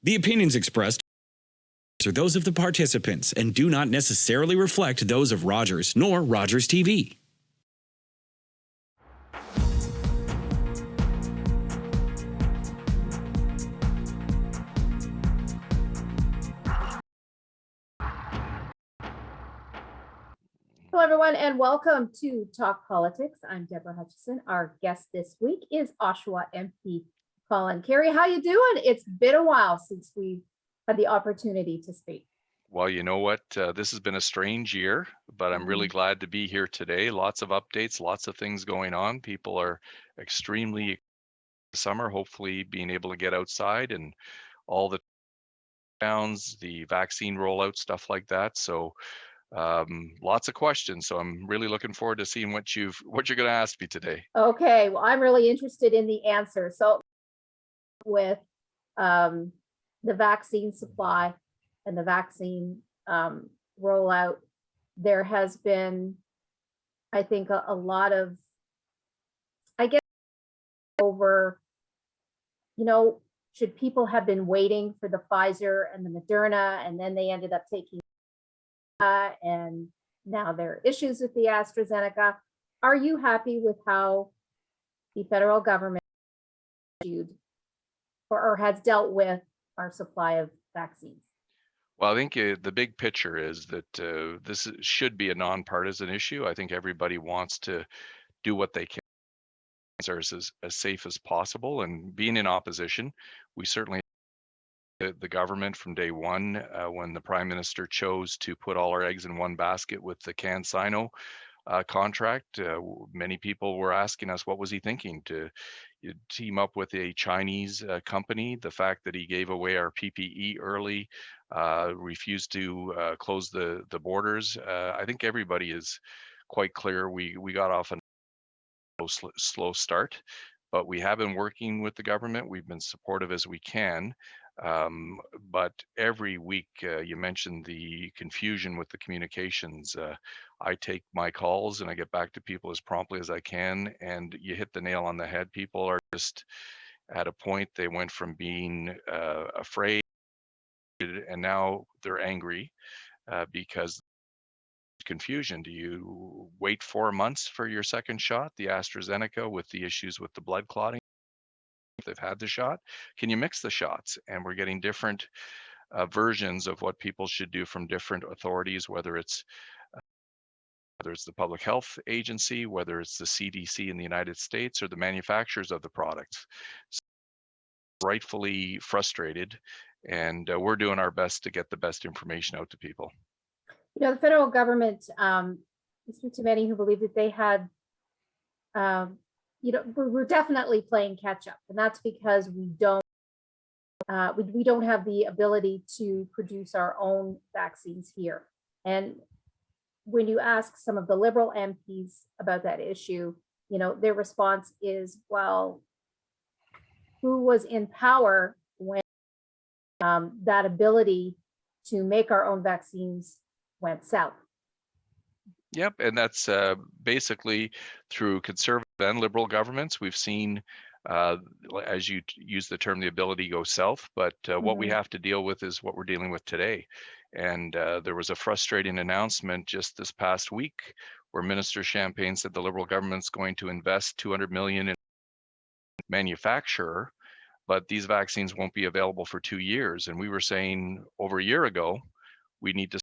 The opinions expressed are those of the participants and do not necessarily reflect those of Rogers nor Rogers TV. Hello, everyone, and welcome to Talk Politics. I'm Debra Hutchison. Our guest this week is Oshawa MP Colin Carrie. How you doing? It's been a while since we had the opportunity to speak. Well, you know what? This has been a strange year, but I'm really glad to be here today. Lots of updates, lots of things going on. People are extremely summer, hopefully being able to get outside and all the towns, the vaccine rollout, stuff like that. So lots of questions. So I'm really looking forward to seeing what you're going to ask me today. Okay, well, I'm really interested in the answer. So with the vaccine supply and the vaccine rollout, there has been, I think, a lot of, I guess, over, should people have been waiting for the Pfizer and the Moderna, and then they ended up taking and now there are issues with the AstraZeneca. Are you happy with how the federal government issued or has dealt with our supply of vaccines? Well, I think the big picture is that this should be a nonpartisan issue. I think everybody wants to do what they can are as safe as possible. And being in opposition, we certainly the government from day one, when the Prime Minister chose to put all our eggs in one basket with the CanSino contract, many people were asking us, what was he thinking to team up with a Chinese company? The fact that he gave away our PPE early, refused to close the borders. I think everybody is quite clear. We got off a slow start, but we have been working with the government. We've been supportive as we can. But every week, you mentioned the confusion with the communications. I take my calls and I get back to people as promptly as I can, and you hit the nail on the head. People are just at a point, they went from being afraid and now they're angry because confusion. Do you wait 4 months for your second shot, the AstraZeneca, with the issues with the blood clotting? If they've had the shot, can you mix the shots? And we're getting different versions of what people should do from different authorities, whether it's the public health agency, whether it's the CDC in the United States, or the manufacturers of the products. So rightfully frustrated, and we're doing our best to get the best information out to people. The federal government, I speak to many who believe that they had, we're definitely playing catch up, and that's because we don't have the ability to produce our own vaccines here. And when you ask some of the Liberal MPs about that issue, their response is, well, who was in power when that ability to make our own vaccines went south? Yep, and that's basically through conservative and Liberal governments. We've seen, as you use the term, the ability go south, but what we have to deal with is what we're dealing with today. And there was a frustrating announcement just this past week where Minister Champagne said the Liberal government's going to invest $200 million in manufacturer, but these vaccines won't be available for 2 years. And we were saying over a year ago, we need to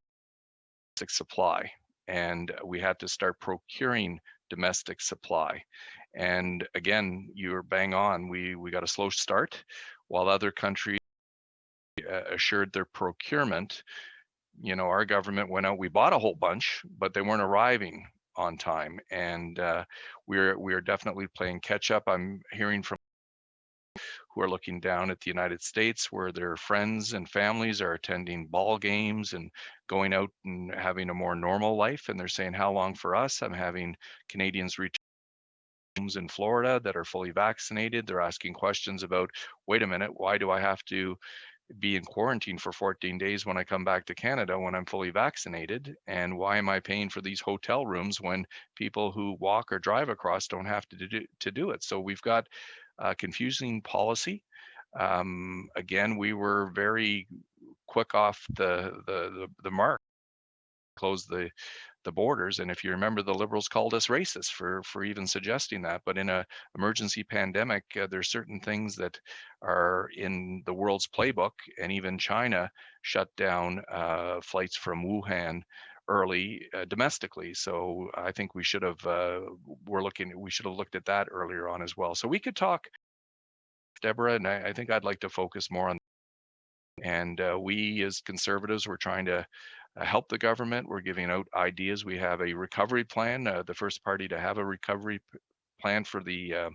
supply, and we had to start procuring domestic supply. And again, you're bang on. We got a slow start while other countries assured their procurement. Our government went out, we bought a whole bunch, but they weren't arriving on time. And we're definitely playing catch up. I'm hearing from who are looking down at the United States, where their friends and families are attending ball games and going out and having a more normal life. And they're saying, how long for us? I'm having Canadians return homes in Florida that are fully vaccinated. They're asking questions about, wait a minute, why do I have to be in quarantine for 14 days when I come back to Canada when I'm fully vaccinated? And why am I paying for these hotel rooms when people who walk or drive across don't have to do it? So we've got confusing policy. Again, we were very quick off the mark, close the borders. And if you remember, the Liberals called us racist for even suggesting that. But in a emergency pandemic, there's certain things that are in the world's playbook, and even China shut down flights from Wuhan early domestically. So I think we should have we should have looked at that earlier on as well. So we could talk, Deborah, and I think I'd like to focus more on. And we as Conservatives, we're trying to help the government. We're giving out ideas. We have a recovery plan, the first party to have a recovery plan for the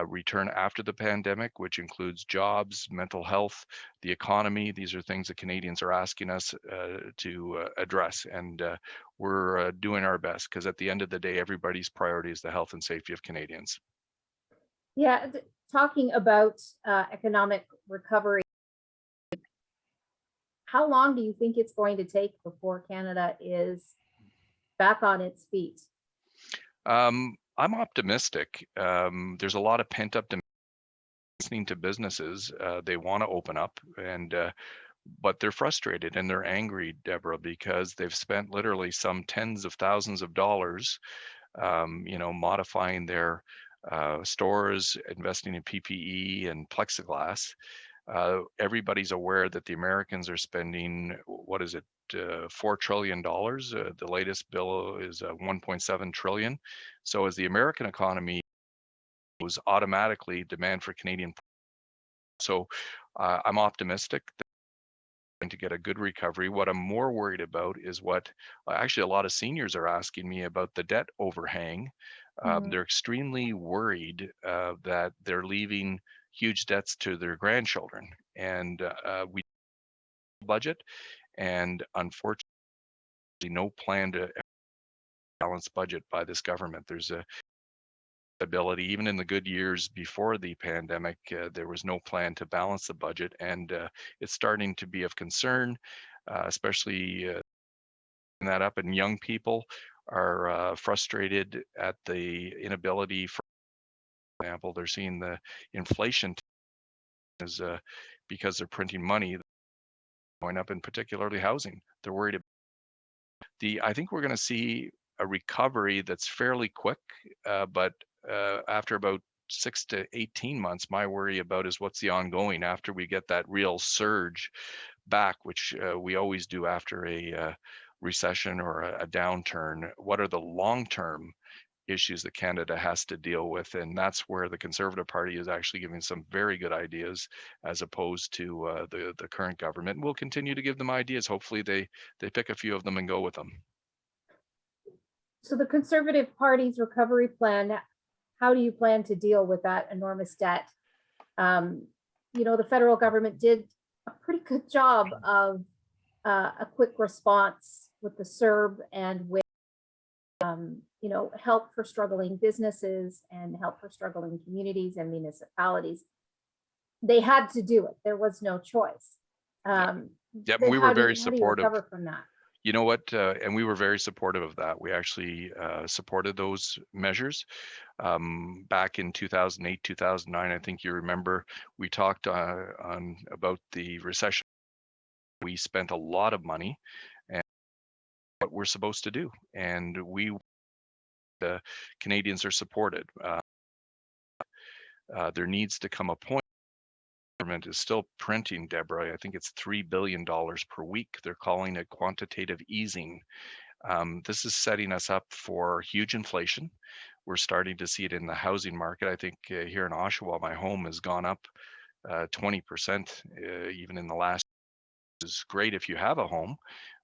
return after the pandemic, which includes jobs, mental health, the economy. These are things that Canadians are asking us to address. And we're doing our best, because at the end of the day, everybody's priority is the health and safety of Canadians. Yeah, talking about economic recovery, how long do you think it's going to take before Canada is back on its feet? I'm optimistic. There's a lot of pent-up demand. Listening to businesses, they want to open up, and but they're frustrated and they're angry, Deborah, because they've spent literally some tens of thousands of dollars, modifying their stores, investing in PPE and plexiglass. Everybody's aware that the Americans are spending, what is it, $4 trillion. The latest bill is 1.7 trillion. So as the American economy was automatically demand for Canadian. So I'm optimistic that we're going to get a good recovery. What I'm more worried about is what actually a lot of seniors are asking me about, the debt overhang. They're extremely worried that they're leaving huge debts to their grandchildren. And we budget, and unfortunately no plan to balance budget by this government. There's a ability, even in the good years before the pandemic, there was no plan to balance the budget, and it's starting to be of concern, especially that up, and young people are frustrated at the inability. For example, they're seeing the inflation is because they're printing money going up, in particularly housing. They're worried about I think we're going to see a recovery that's fairly quick, but after about 6 to 18 months, my worry about is what's the ongoing after we get that real surge back, which we always do after a recession or a downturn. What are the long-term issues that Canada has to deal with? And that's where the Conservative Party is actually giving some very good ideas, as opposed to the current government. And we'll continue to give them ideas. Hopefully they pick a few of them and go with them. So the Conservative Party's recovery plan, how do you plan to deal with that enormous debt? The federal government did a pretty good job of a quick response with the CERB and with help for struggling businesses and help for struggling communities and municipalities. They had to do it. There was no choice. Yep, we were very supportive. How do you recover from that? You know what? And we were very supportive of that. We actually supported those measures back in 2008, 2009. I think you remember we talked on about the recession. We spent a lot of money, and what we're supposed to do, and the Canadians are supported. There needs to come a point. Government is still printing, Deborah. I think it's $3 billion per week. They're calling it quantitative easing. This is setting us up for huge inflation. We're starting to see it in the housing market. I think here in Oshawa, my home has gone up 20% even in the last. Is great if you have a home,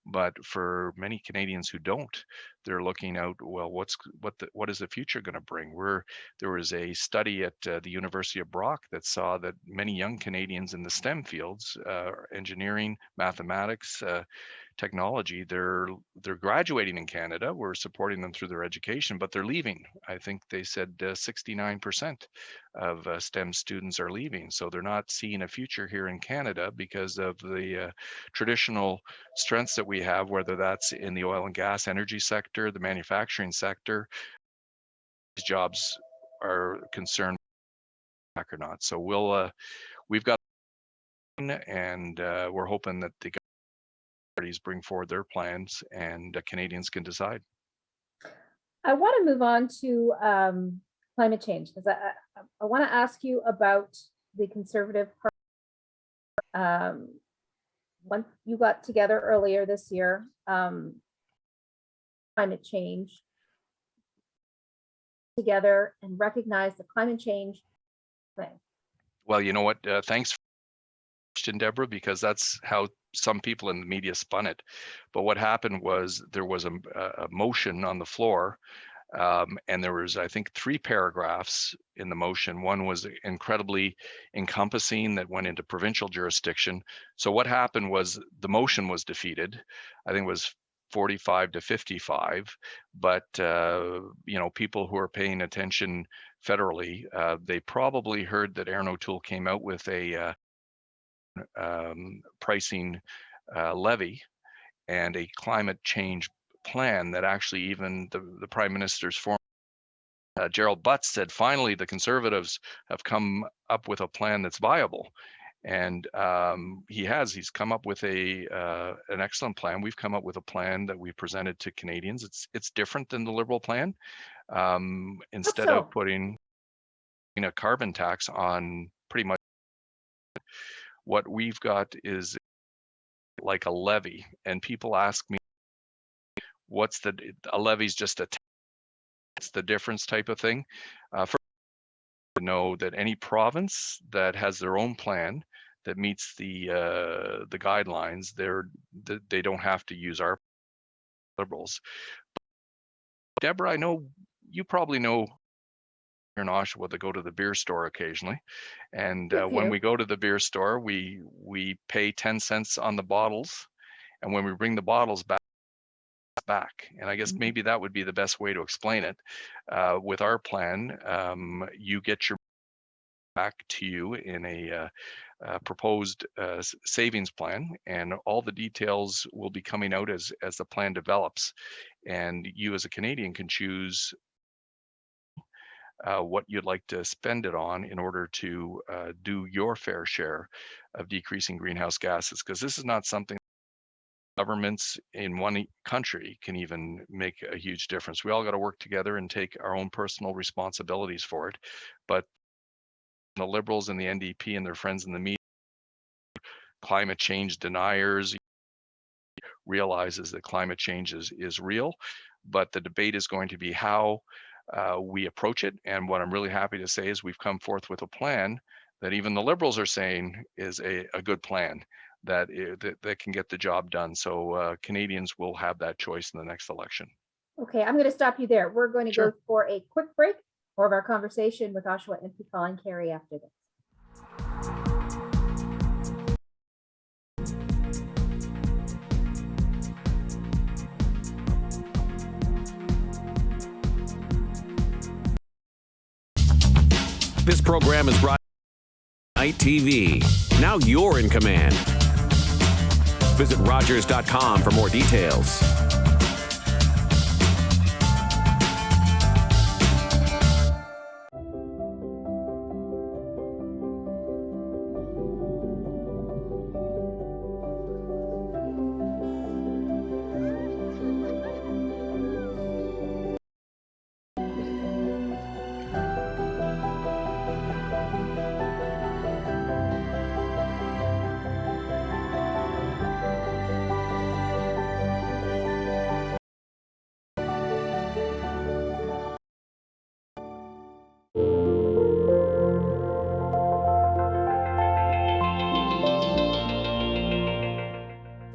but for many Canadians who don't, they're looking out, well, what is the future going to bring? There was a study at the University of Brock that saw that many young Canadians in the STEM fields, engineering, mathematics, technology, they're graduating in Canada. We're supporting them through their education, but they're leaving. I think they said 69% of STEM students are leaving. So they're not seeing a future here in Canada because of the traditional strengths that we have, whether that's in the oil and gas energy sector, the manufacturing sector. These jobs are concerned back or not. So we've got, and we're hoping that the parties bring forward their plans and Canadians can decide. I want to move on to climate change because I want to ask you about the Conservative Party. When you got together earlier this year, climate change together and recognize the climate change thing. Well, you know what? Thanks for the question, Deborah, because that's how some people in the media spun it. But what happened was there was a motion on the floor, and there was, I think, 3 paragraphs in the motion. One was incredibly encompassing that went into provincial jurisdiction. So what happened was the motion was defeated. I think it was 45 to 55, but people who are paying attention federally, they probably heard that Aaron O'Toole came out with a pricing levy and a climate change plan that actually even the Prime Minister's former Gerald Butts said, finally, the Conservatives have come up with a plan that's viable. And he's come up with an excellent plan. We've come up with a plan that we presented to Canadians. It's different than the Liberal plan. Instead of putting a carbon tax on pretty much, what we've got is like a levy. And people ask me, what's a levy's just a tax, it's the difference type of thing. First, to know that any province that has their own plan that meets the guidelines, they don't have to use our Liberals. Deborah, I know you probably know here in Oshawa that go to the beer store occasionally, and when we go to the beer store, we pay 10 cents on the bottles, and when we bring the bottles back, and I guess maybe that would be the best way to explain it. With our plan, you get your back to you in a proposed savings plan, and all the details will be coming out as the plan develops, and you as a Canadian can choose what you'd like to spend it on in order to do your fair share of decreasing greenhouse gases, because this is not something governments in one country can even make a huge difference. We all got to work together and take our own personal responsibilities for it. But the Liberals and the NDP and their friends in the media, climate change deniers, realizes that climate change is real, but the debate is going to be how we approach it. And what I'm really happy to say is we've come forth with a plan that even the Liberals are saying is a good plan that can get the job done. So Canadians will have that choice in the next election. Okay, I'm going to stop you there. We're going to go for a quick break. More of our conversation with Oshawa MP Colin Carrie after this. This program is brought by Night TV. Now you're in command. Visit Rogers.com for more details.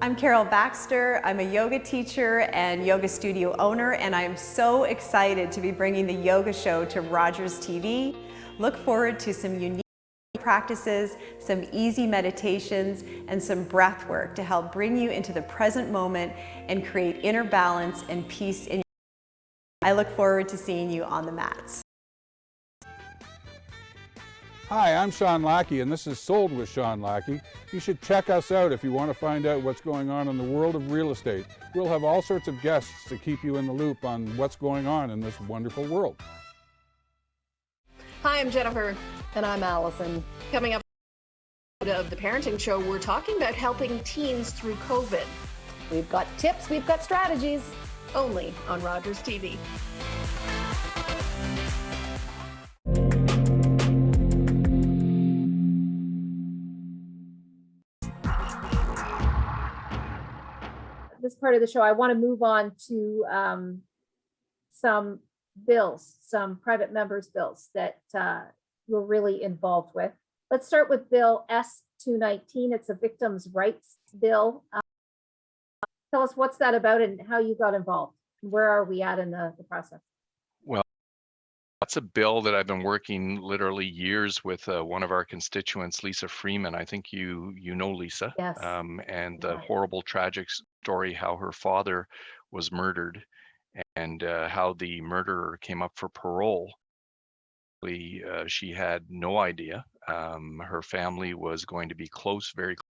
I'm Carol Baxter. I'm a yoga teacher and yoga studio owner, and I am so excited to be bringing the yoga show to Rogers TV. Look forward to some unique practices, some easy meditations, and some breath work to help bring you into the present moment and create inner balance and peace in your life. I look forward to seeing you on the mats. Hi, I'm Sean Lackey, and this is Sold with Sean Lackey. You should check us out if you want to find out what's going on in the world of real estate. We'll have all sorts of guests to keep you in the loop on what's going on in this wonderful world. Hi, I'm Jennifer. And I'm Allison. Coming up of the Parenting Show, we're talking about helping teens through COVID. We've got tips, we've got strategies. Only on Rogers TV. This part of the show, I want to move on to some bills, some private members' bills that we're really involved with. Let's start with Bill S-219. It's a victims' rights bill. Tell us what's that about and how you got involved. Where are we at in the process? Well, that's a bill that I've been working literally years with one of our constituents, Lisa Freeman. I think you know Lisa. Yes. And the horrible, tragic story how her father was murdered and how the murderer came up for parole. She had no idea. Her family was going to be close, very close,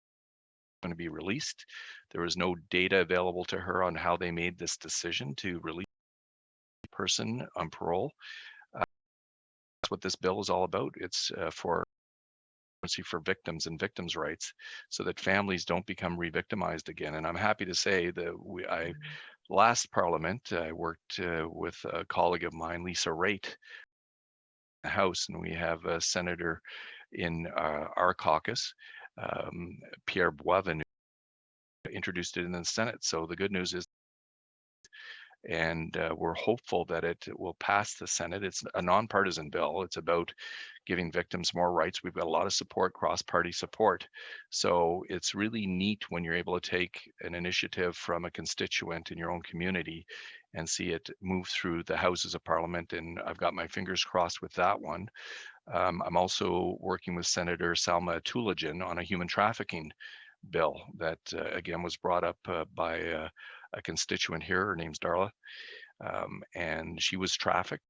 going to be released. There was no data available to her on how they made this decision to release a person on parole. That's what this bill is all about. It's for victims and victims' rights, so that families don't become re-victimized again. And I'm happy to say that last Parliament, I worked with a colleague of mine, Lisa Raitt, in the House, and we have a senator in our caucus, Pierre Boivin, introduced it in the Senate. So the good news is, and we're hopeful that it will pass the Senate. It's a nonpartisan bill. It's about giving victims more rights. We've got a lot of support, cross-party support. So it's really neat when you're able to take an initiative from a constituent in your own community and see it move through the Houses of Parliament. And I've got my fingers crossed with that one. I'm also working with Senator Salma Tulajan on a human trafficking bill that again was brought up by a constituent here. Her name's Darla, and she was trafficked,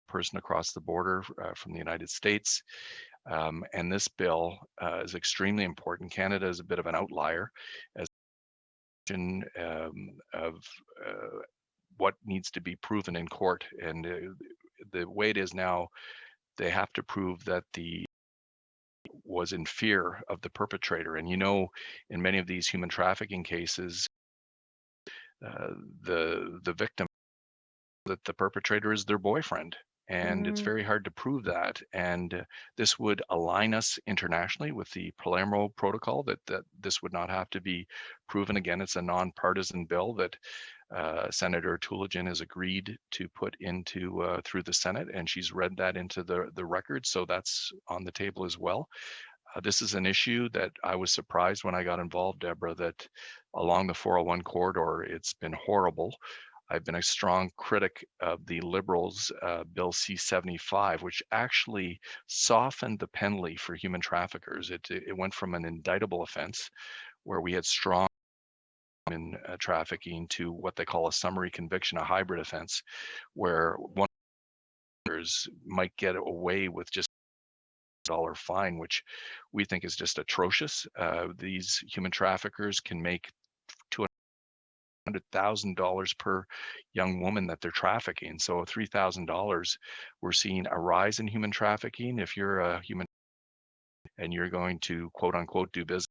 person across the border from the United States. And this bill is extremely important. Canada is a bit of an outlier as of what needs to be proven in court. And the way it is now, they have to prove that the was in fear of the perpetrator. And in many of these human trafficking cases, the victim, that the perpetrator is their boyfriend, and it's very hard to prove that. And this would align us internationally with the Palermo Protocol, that this would not have to be proven again. It's a nonpartisan bill that Senator Tulajan has agreed to put into through the Senate, and she's read that into the record, so that's on the table as well. This is an issue that I was surprised when I got involved, Debra, that along the 401 corridor, it's been horrible. I've been a strong critic of the Liberals' Bill C-75, which actually softened the penalty for human traffickers. It went from an indictable offense, where we had strong in trafficking, to what they call a summary conviction, a hybrid offense, where one might get away with just $1 fine, which we think is just atrocious. These human traffickers can make $200,000 per young woman that they're trafficking. So $3,000, we're seeing a rise in human trafficking. If you're a human and you're going to quote unquote do business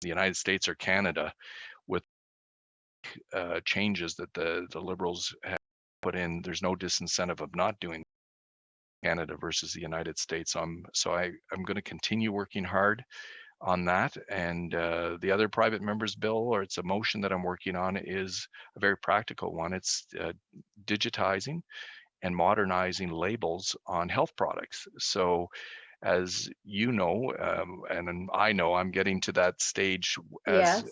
in the United States or Canada, with changes that the Liberals have put in, there's no disincentive of not doing Canada versus the United States. I'm going to continue working hard on that. And the other private members bill, or it's a motion that I'm working on, is a very practical one. It's digitizing and modernizing labels on health products. So as you know, and I know, I'm getting to that stage as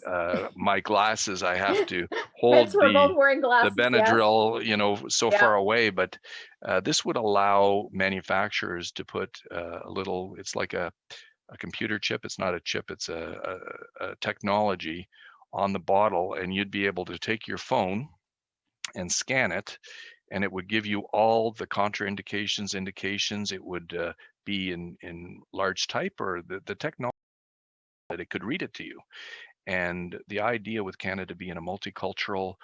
my glasses, I have to hold the Benadryl, so far away. But this would allow manufacturers to put a little, it's like a computer chip. It's not a chip, it's a technology on the bottle, and you'd be able to take your phone and scan it, and it would give you all the contraindications, indications. It would be in large type, or the technology that it could read it to you. And the idea with Canada being a multicultural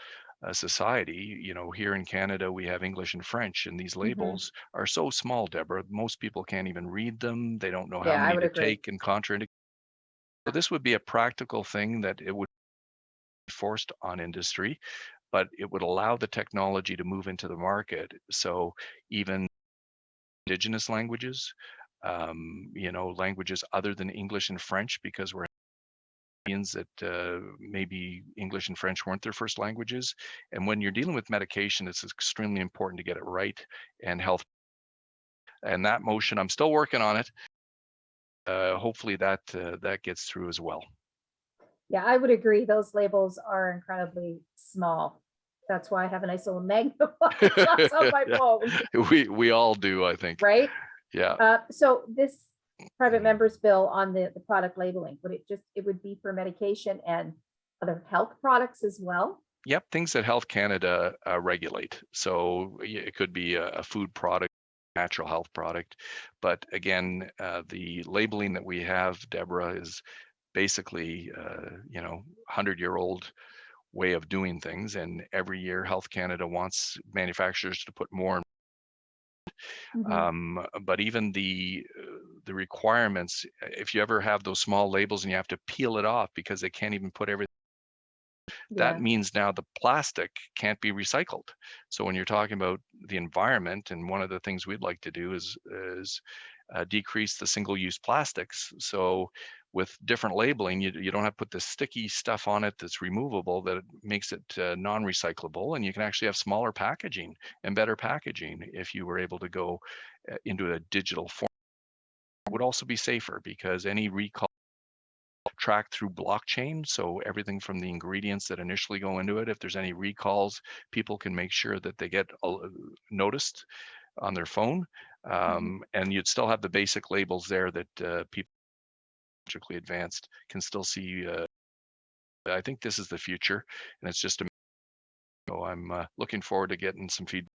society. Here in Canada, we have English and French, and these labels are so small, Deborah. Most people can't even read them. They don't know how Yeah, I many would to agree. take and contraindicate. So this would be a practical thing that it would be forced on industry, but it would allow the technology to move into the market. So even Indigenous languages, languages other than English and French, because we're that maybe English and French weren't their first languages. And when you're dealing with medication, it's extremely important to get it right and health. And that motion, I'm still working on it. Hopefully that gets through as well. Yeah, I would agree. Those labels are incredibly small. That's why I have a nice little magnifying glass on my phone. We all do, I think. Right? Yeah. So this private members bill on the product labeling, it would be for medication and other health products as well? Yep, things that Health Canada regulate. So it could be a food product, natural health product. But again, the labeling that we have, Deborah, is basically, 100-year-old way of doing things. And every year, Health Canada wants manufacturers to put more. But even the requirements, if you ever have those small labels and you have to peel it off because they can't even put everything, that Yeah. means now the plastic can't be recycled. So when you're talking about the environment, and one of the things we'd like to do is decrease the single-use plastics. So with different labeling, you don't have to put the sticky stuff on it that's removable, that makes it non-recyclable, and you can actually have smaller packaging and better packaging if you were able to go into a digital form. It would also be safer because any recall tracked through blockchain. So everything from the ingredients that initially go into it, if there's any recalls, people can make sure that they get noticed on their phone. And you'd still have the basic labels there that people technically advanced can still see. I think this is the future, and it's just so I'm looking forward to getting some feedback.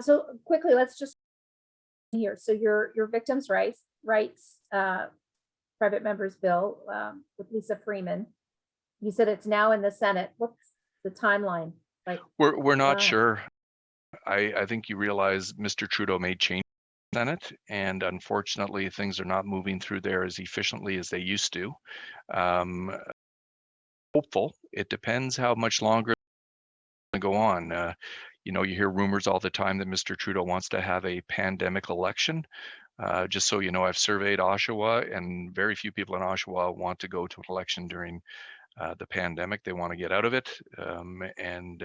So quickly, let's just here. So your victims' rights private members bill with Lisa Freeman. You said it's now in the Senate. What's the timeline? Like we're not sure. I think you realize Mr. Trudeau made change in the Senate, and unfortunately things are not moving through there as efficiently as they used to. Hopeful. It depends how much longer it's going to go on. You hear rumors all the time that Mr. Trudeau wants to have a pandemic election. Just so you know, I've surveyed Oshawa, and very few people in Oshawa want to go to an election during the pandemic. They want to get out of it. And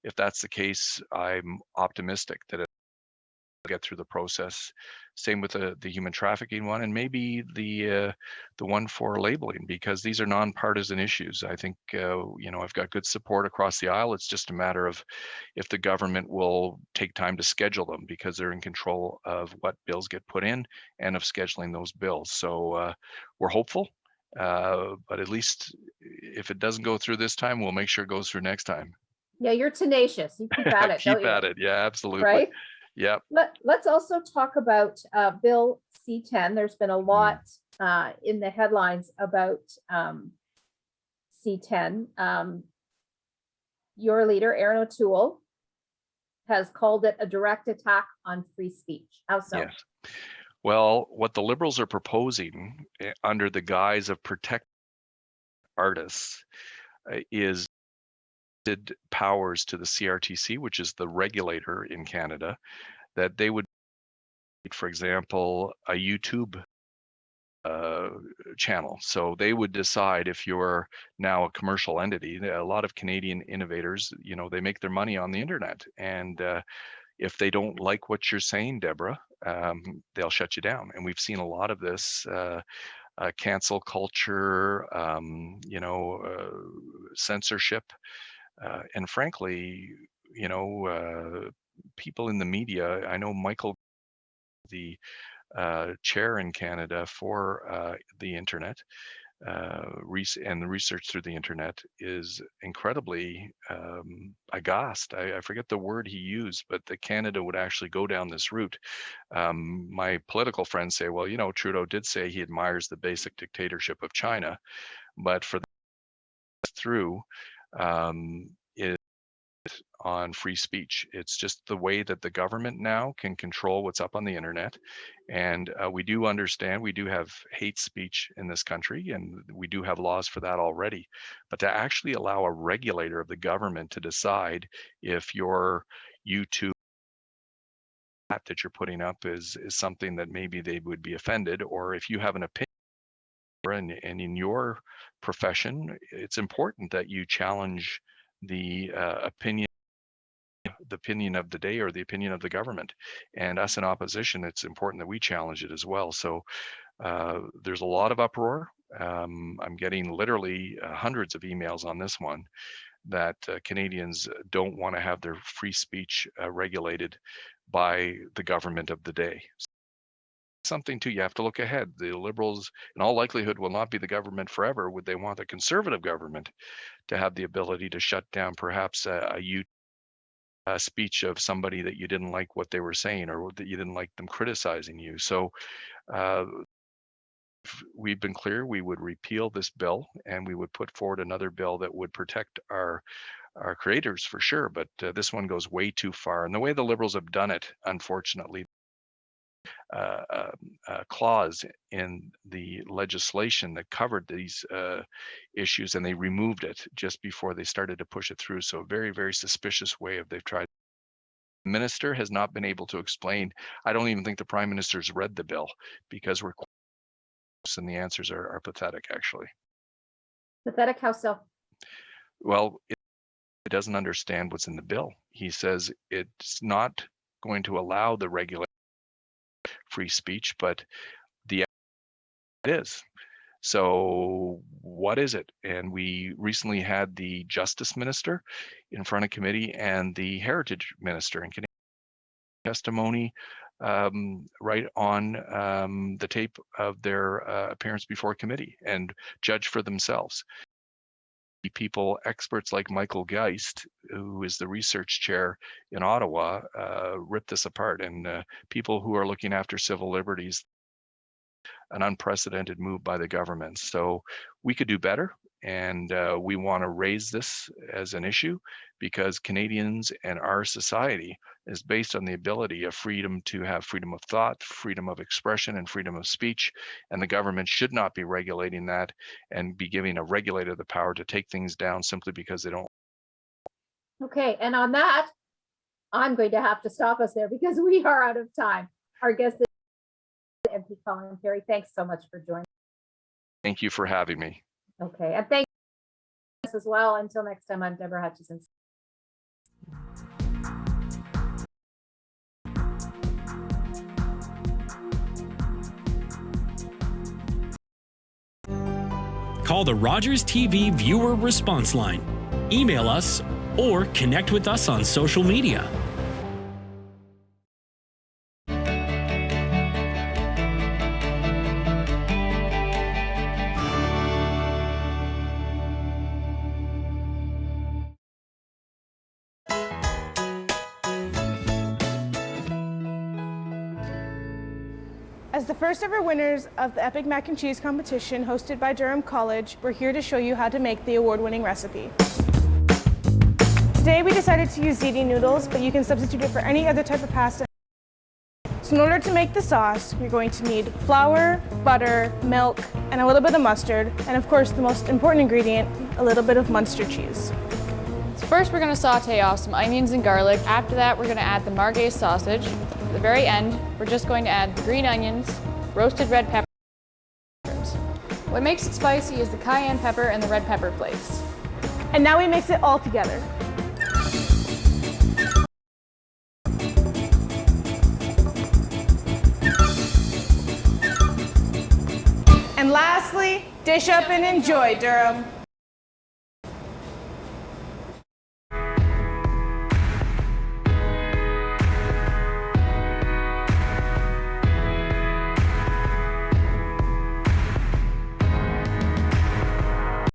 if that's the case, I'm optimistic that it'll get through the process. Same with the human trafficking one, and maybe the one for labeling, because these are nonpartisan issues. I think I've got good support across the aisle. It's just a matter of if the government will take time to schedule them, because they're in control of what bills get put in and of scheduling those bills. So we're hopeful, but at least if it doesn't go through this time, we'll make sure it goes through next time. Yeah, you're tenacious. You keep at it. Keep don't you? at it. Yeah, absolutely. Right? Yep. Let's also talk about Bill C10. There's been a lot in the headlines about C10. Your leader, Aaron O'Toole, has called it a direct attack on free speech. How so? Yes. Well, what the Liberals are proposing under the guise of protect artists is powers to the CRTC, which is the regulator in Canada, that they would, for example, a YouTube channel. So they would decide if you're now a commercial entity. A lot of Canadian innovators, they make their money on the internet, and if they don't like what you're saying, Deborah, they'll shut you down. And we've seen a lot of this cancel culture, censorship, and frankly, people in the media. I know Michael, the chair in Canada for the internet, and the research through the internet, is incredibly aghast. I forget the word he used, but that Canada would actually go down this route. My political friends say, well, Trudeau did say he admires the basic dictatorship of China, but for through, is on free speech. It's just the way that the government now can control what's up on the internet. And we do understand we do have hate speech in this country, and we do have laws for that already. But to actually allow a regulator of the government to decide if your YouTube that you're putting up is something that maybe they would be offended, or if you have an opinion, and in your profession, it's important that you challenge the opinion of the day or the opinion of the government. And us in opposition, it's important that we challenge it as well. So there's a lot of uproar. I'm getting literally hundreds of emails on this one that Canadians don't want to have their free speech regulated by the government of the day. Something too, you have to look ahead. The Liberals, in all likelihood, will not be the government forever. Would they want a Conservative government to have the ability to shut down perhaps a speech of somebody that you didn't like what they were saying, or that you didn't like them criticizing you? So we've been clear we would repeal this bill, and we would put forward another bill that would protect our creators for sure. But this one goes way too far. And the way the Liberals have done it, unfortunately, clause in the legislation that covered these issues, and they removed it just before they started to push it through. So a very, very suspicious way of they've tried. The minister has not been able to explain. I don't even think the Prime Minister's read the bill, because we're close and the answers are pathetic, actually. Pathetic, how so? Well, it doesn't understand what's in the bill. He says it's not going to allow the regulation free speech, but it is. So what is it? And we recently had the Justice Minister in front of committee and the Heritage Minister in Canadian testimony right on the tape of their appearance before committee, and judge for themselves. People, experts like Michael Geist, who is the research chair in Ottawa, rip this apart, and people who are looking after civil liberties, an unprecedented move by the government. So we could do better, and we want to raise this as an issue, because Canadians and our society is based on the ability of freedom to have freedom of thought, freedom of expression, and freedom of speech. And the government should not be regulating that and be giving a regulator the power to take things down simply because they don't. Okay, and on that, I'm going to have to stop us there because we are out of time. Our guest is MP Colin Carrie. Thanks so much for joining. Thank you for having me. Okay, and thank you as well. Until next time, I'm Debra Hutchison. Call the Rogers TV viewer response line, email us, or connect with us on social media. As the first ever winners of the Epic Mac and Cheese competition hosted by Durham College, we're here to show you how to make the award-winning recipe. Today we decided to use ziti noodles, but you can substitute it for any other type of pasta. So in order to make the sauce, you're going to need flour, butter, milk, and a little bit of mustard, and of course the most important ingredient, a little bit of Munster cheese. So first we're going to saute off some onions and garlic. After that we're going to add the margay sausage. At the very end, we're just going to add the green onions, roasted red peppers. What makes it spicy is the cayenne pepper and the red pepper flakes. And now we mix it all together. And lastly, dish up and enjoy, Durham.